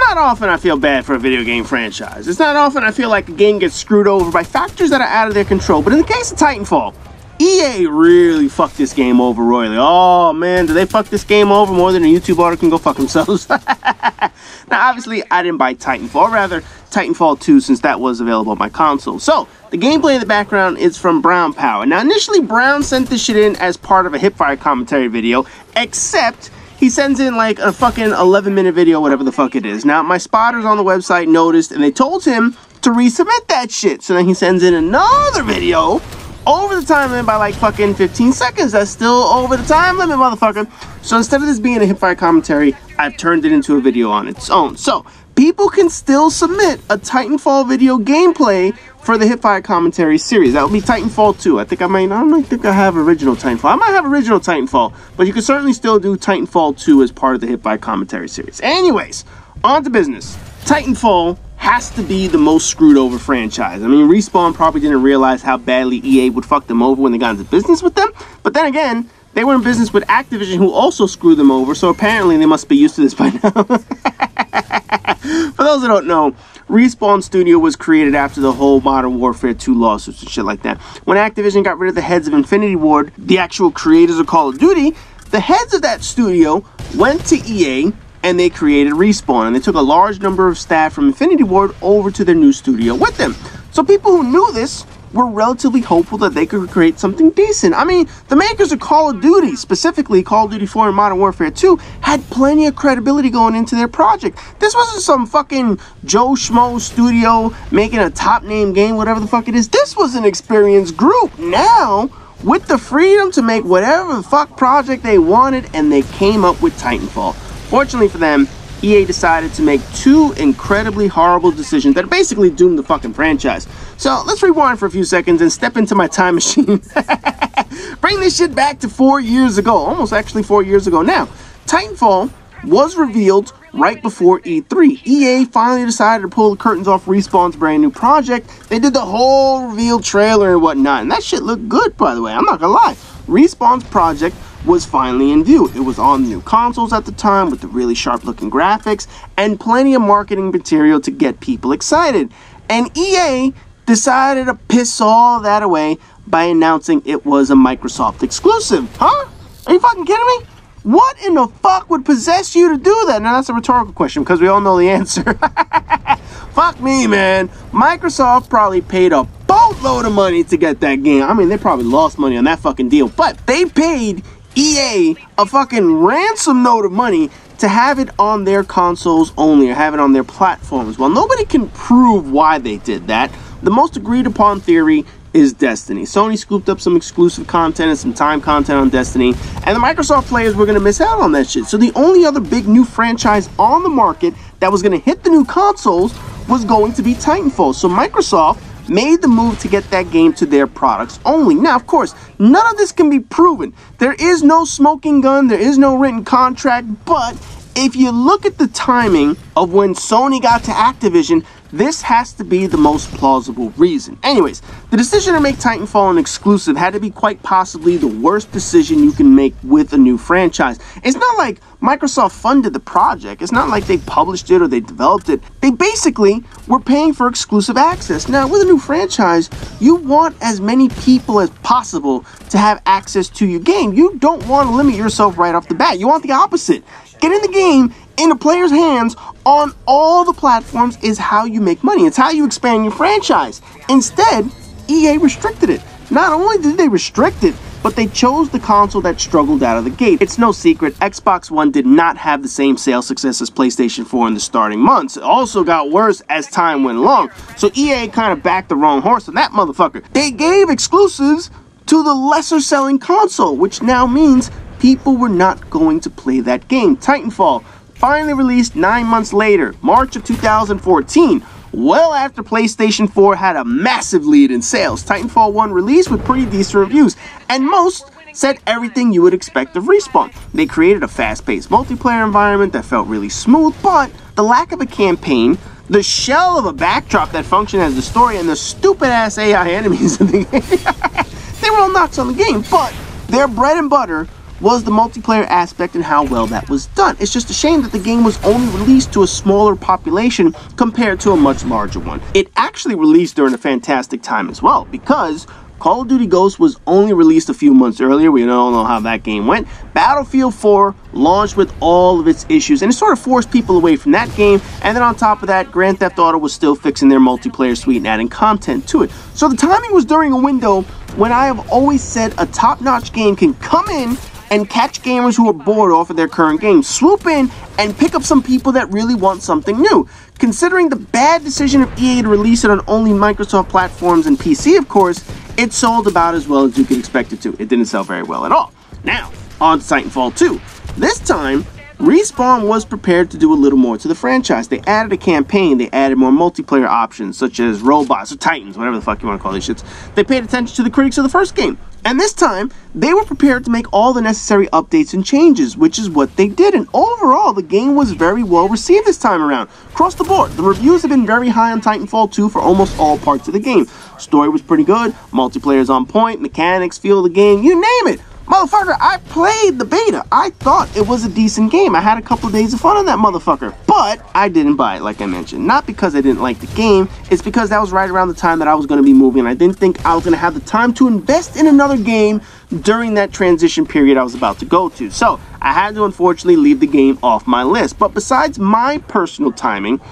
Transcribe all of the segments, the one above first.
not often I feel bad for a video game franchise. It's not often I feel like a game gets screwed over by factors that are out of their control. But in the case of Titanfall, EA really fucked this game over royally. Oh man, did they fuck this game over more than a YouTube artist can go fuck themselves? Now obviously I didn't buy Titanfall, or rather Titanfall 2, since that was available on my console. So the gameplay in the background is from Brown Power. Now initially Brown sent this shit in as part of a Hipfire commentary video, except he sends in like a fucking 11-minute video, whatever the fuck it is. Now my spotters on the website noticed and they told him to resubmit that shit. So then he sends in another video over the time limit by like fucking 15 seconds. That's still over the time limit, motherfucker. So instead of this being a Hipfire commentary, I've turned it into a video on its own. So people can still submit a Titanfall video gameplay for the Hipfire commentary series. That would be Titanfall 2. I don't think I have original Titanfall. I might have original Titanfall, but you can certainly still do Titanfall 2 as part of the Hipfire commentary series. Anyways, on to business. Titanfall has to be the most screwed over franchise. I mean, Respawn probably didn't realize how badly EA would fuck them over when they got into business with them. But then again, they were in business with Activision, who also screwed them over. So apparently they must be used to this by now. For those who don't know, Respawn Studio was created after the whole Modern Warfare 2 lawsuits and shit like that. When Activision got rid of the heads of Infinity Ward, the actual creators of Call of Duty, the heads of that studio went to EA and they created Respawn, and they took a large number of staff from Infinity Ward over to their new studio with them. So people who knew this were relatively hopeful that they could create something decent. I mean, the makers of Call of Duty, specifically Call of Duty 4 and Modern Warfare 2, had plenty of credibility going into their project. This wasn't some fucking Joe Schmo studio making a top name game, whatever the fuck it is. This was an experienced group. Now, with the freedom to make whatever the fuck project they wanted, and they came up with Titanfall. Fortunately for them, EA decided to make two incredibly horrible decisions that basically doomed the fucking franchise. So let's rewind for a few seconds and step into my time machine. Bring this shit back to 4 years ago, almost actually 4 years ago now. Titanfall was revealed right before E3. EA finally decided to pull the curtains off Respawn's brand new project. They did the whole reveal trailer and whatnot, and that shit looked good, by the way. I'm not gonna lie. Respawn's project was finally in view. It was on the new consoles at the time with the really sharp looking graphics and plenty of marketing material to get people excited. And EA decided to piss all that away by announcing it was a Microsoft exclusive. Huh? Are you fucking kidding me? What in the fuck would possess you to do that? Now that's a rhetorical question because we all know the answer. Fuck me, man. Microsoft probably paid a boatload of money to get that game. I mean, they probably lost money on that fucking deal, but they paid EA a fucking ransom note of money to have it on their consoles only, or have it on their platforms. Well, nobody can prove why they did that. The most agreed upon theory is Destiny. Sony scooped up some exclusive content and some time content on Destiny, and the Microsoft players were going to miss out on that shit. So the only other big new franchise on the market that was going to hit the new consoles was going to be Titanfall. So Microsoft made the move to get that game to their products only. Now, of course, none of this can be proven. There is no smoking gun, there is no written contract, but if you look at the timing of when Sony got to Activision, this has to be the most plausible reason. Anyways, the decision to make Titanfall an exclusive had to be quite possibly the worst decision you can make with a new franchise. It's not like Microsoft funded the project. It's not like they published it or they developed it. They basically were paying for exclusive access. Now, with a new franchise, you want as many people as possible to have access to your game. You don't want to limit yourself right off the bat. You want the opposite. Getting the game in the player's hands on all the platforms is how you make money. It's how you expand your franchise. Instead, EA restricted it. Not only did they restrict it, but they chose the console that struggled out of the gate. It's no secret, Xbox One did not have the same sales success as PlayStation 4 in the starting months. It also got worse as time went along. So EA kind of backed the wrong horse on that motherfucker. They gave exclusives to the lesser selling console, which now means people were not going to play that game. Titanfall finally released 9 months later, March of 2014, well after PlayStation 4 had a massive lead in sales. Titanfall 1 released with pretty decent reviews, and most said everything you would expect of Respawn. They created a fast-paced multiplayer environment that felt really smooth, but the lack of a campaign, the shell of a backdrop that functioned as the story, and the stupid-ass AI enemies in the game, they were all knocks on the game, but their bread and butter was the multiplayer aspect and how well that was done. It's just a shame that the game was only released to a smaller population compared to a much larger one. It actually released during a fantastic time as well, because Call of Duty Ghosts was only released a few months earlier. We all know how that game went. Battlefield 4 launched with all of its issues, and it sort of forced people away from that game. And then on top of that, Grand Theft Auto was still fixing their multiplayer suite and adding content to it. So the timing was during a window when I have always said a top-notch game can come in and catch gamers who are bored off of their current game, swoop in and pick up some people that really want something new. Considering the bad decision of EA to release it on only Microsoft platforms and PC, of course, it sold about as well as you could expect it to. It didn't sell very well at all. Now, on to Titanfall 2. This time, Respawn was prepared to do a little more to the franchise. They added a campaign, they added more multiplayer options, such as robots or titans, whatever the fuck you want to call these shits. They paid attention to the critics of the first game. And this time, they were prepared to make all the necessary updates and changes, which is what they did. And overall, the game was very well received this time around. Across the board, the reviews have been very high on Titanfall 2 for almost all parts of the game. Story was pretty good, multiplayer is on point, mechanics, feel of the game, you name it. Motherfucker, I played the beta. I thought it was a decent game. I had a couple of days of fun on that motherfucker. But I didn't buy it, like I mentioned. Not because I didn't like the game. It's because that was right around the time that I was going to be moving. And I didn't think I was going to have the time to invest in another game during that transition period I was about to go to. So I had to unfortunately leave the game off my list. But besides my personal timing,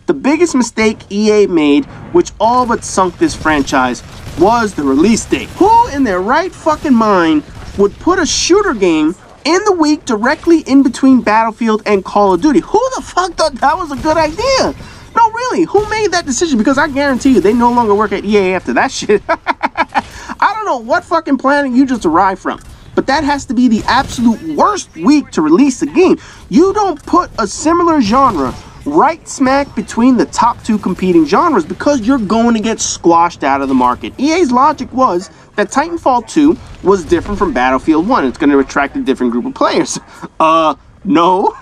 the biggest mistake EA made, which all but sunk this franchise, was the release date. Who in their right fucking mind would put a shooter game in the week directly in between Battlefield and Call of Duty? Who the fuck thought that was a good idea? No, really, who made that decision? Because I guarantee you, they no longer work at EA after that shit. I don't know what fucking planet you just arrived from, but that has to be the absolute worst week to release a game. You don't put a similar genre right smack between the top two competing genres because you're going to get squashed out of the market. EA's logic was that Titanfall 2 was different from Battlefield 1. It's going to attract a different group of players. No.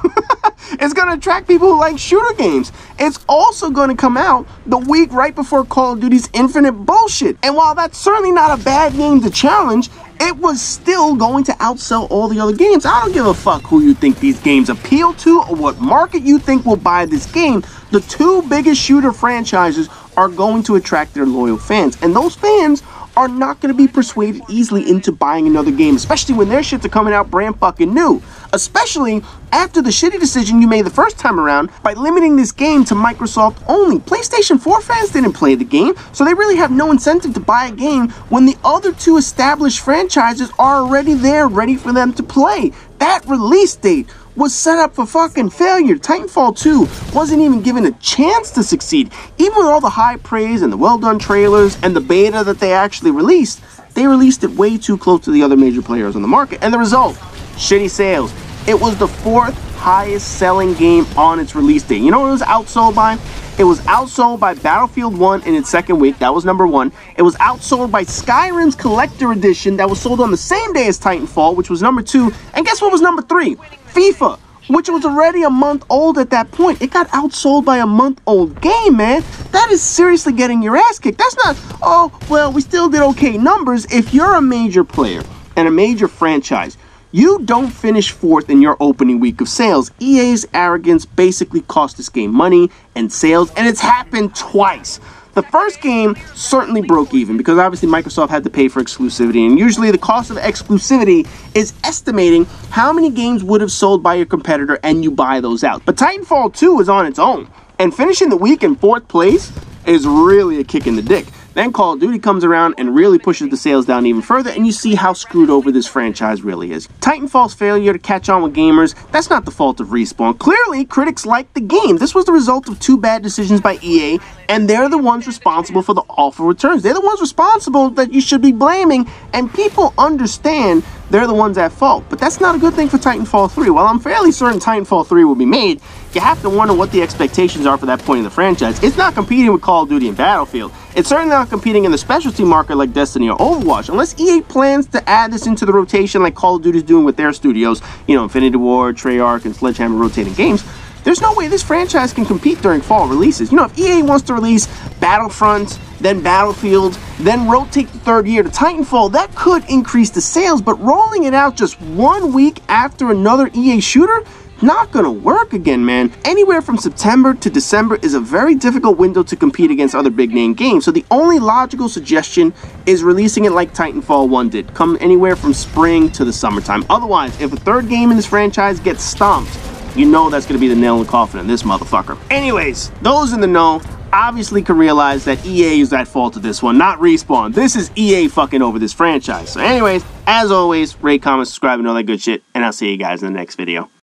It's going to attract people who like shooter games. It's also going to come out the week right before Call of Duty's Infinite bullshit. And while that's certainly not a bad game to challenge, it was still going to outsell all the other games. I don't give a fuck who you think these games appeal to or what market you think will buy this game. The two biggest shooter franchises are going to attract their loyal fans. And those fans are not going to be persuaded easily into buying another game, especially when their shits are coming out brand fucking new. Especially after the shitty decision you made the first time around by limiting this game to Microsoft only. PlayStation 4 fans didn't play the game, so they really have no incentive to buy a game when the other two established franchises are already there, ready for them to play. That release date was set up for fucking failure. Titanfall 2 wasn't even given a chance to succeed. Even with all the high praise and the well-done trailers and the beta that they actually released, they released it way too close to the other major players on the market. And the result, shitty sales. It was the fourth highest selling game on its release date. You know what it was outsold by? It was outsold by Battlefield 1 in its second week. That was number 1. It was outsold by Skyrim's Collector Edition that was sold on the same day as Titanfall, which was number 2. And guess what was number 3? FIFA, which was already a month old at that point. It got outsold by a month-old game, man. That is seriously getting your ass kicked. That's not, oh, well, we still did okay numbers. If you're a major player and a major franchise, you don't finish fourth in your opening week of sales. EA's arrogance basically cost this game money and sales, and it's happened twice. The first game certainly broke even because obviously Microsoft had to pay for exclusivity, and usually the cost of exclusivity is estimating how many games would have sold by your competitor and you buy those out. But Titanfall 2 is on its own, and finishing the week in 4th place is really a kick in the dick. Then Call of Duty comes around and really pushes the sales down even further, and you see how screwed over this franchise really is. Titanfall's failure to catch on with gamers, that's not the fault of Respawn. Clearly, critics liked the game. This was the result of 2 bad decisions by EA, and they're the ones responsible for the awful returns. They're the ones responsible that you should be blaming, and people understand they're the ones at fault. But that's not a good thing for Titanfall 3. While I'm fairly certain Titanfall 3 will be made, you have to wonder what the expectations are for that point in the franchise. It's not competing with Call of Duty and Battlefield. It's certainly not competing in the specialty market like Destiny or Overwatch. Unless EA plans to add this into the rotation like Call of Duty is doing with their studios, you know, Infinity Ward, Treyarch, and Sledgehammer rotating games, there's no way this franchise can compete during fall releases. You know, if EA wants to release Battlefront, then Battlefield, then rotate the third year to Titanfall, that could increase the sales, but rolling it out just 1 week after another EA shooter, not gonna work again, man. Anywhere from September to December is a very difficult window to compete against other big name games, so the only logical suggestion is releasing it like Titanfall 1 did, come anywhere from spring to the summertime. Otherwise, if a third game in this franchise gets stomped, you know that's gonna be the nail in the coffin in this motherfucker. Anyways, those in the know obviously can realize that EA is at fault of this one, not Respawn. This is EA fucking over this franchise. So anyways, as always, rate, comment, subscribe, and all that good shit, and I'll see you guys in the next video.